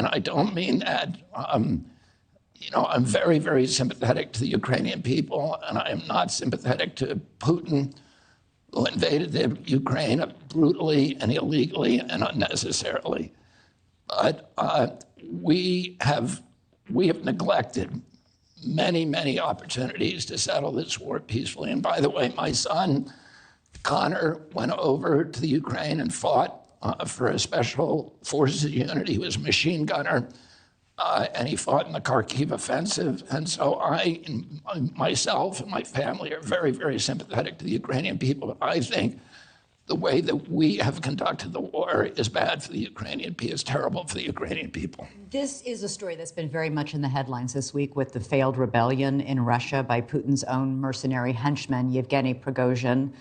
and I don't mean that. I'm very, very sympathetic to the Ukrainian people, and I am not sympathetic to Putin, who invaded the Ukraine brutally and illegally and unnecessarily. But we have neglected many, many opportunities to settle this war peacefully. And by the way, my son, Connor, went over to the Ukraine and fought for a special forces unit. He was a machine gunner, and he fought in the Kharkiv offensive. And so I, myself and my family are very, very sympathetic to the Ukrainian people. But I think the way that we have conducted the war is bad for the Ukrainian people, is terrible for the Ukrainian people. This is a story that's been very much in the headlines this week with the failed rebellion in Russia by Putin's own mercenary henchman, Yevgeny Prigozhin.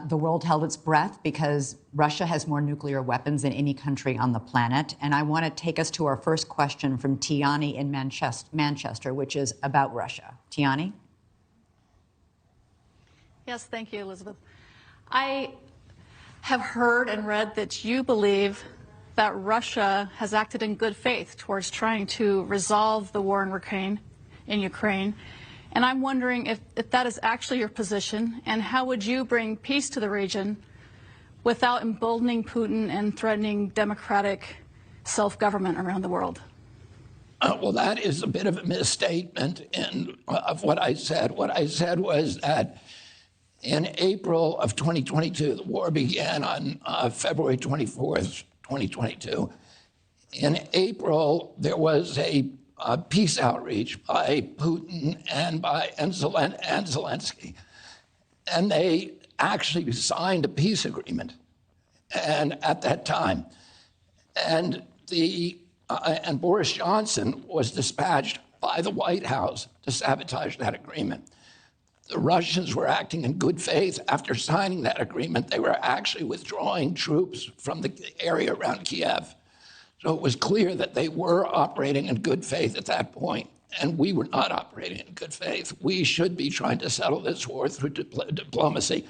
The world held its breath because Russia has more nuclear weapons than any country on the planet. And I want to take us to our first question from Tiani in Manchester, which is about Russia. Tiani? Yes, thank you, Elizabeth. I have heard and read that you believe that Russia has acted in good faith towards trying to resolve the war in Ukraine. And I'm wondering if that is actually your position, and how would you bring peace to the region without emboldening Putin and threatening democratic self-government around the world? Well, that is a bit of a misstatement of what I said. What I said was that in April of 2022, the war began on February 24th, 2022. In April, there was a peace outreach by Putin and Zelensky. And they actually signed a peace agreement and at that time. And Boris Johnson was dispatched by the White House to sabotage that agreement. The Russians were acting in good faith. After signing that agreement, they were actually withdrawing troops from the area around Kiev. So it was clear that they were operating in good faith at that point, and we were not operating in good faith. We should be trying to settle this war through diplomacy.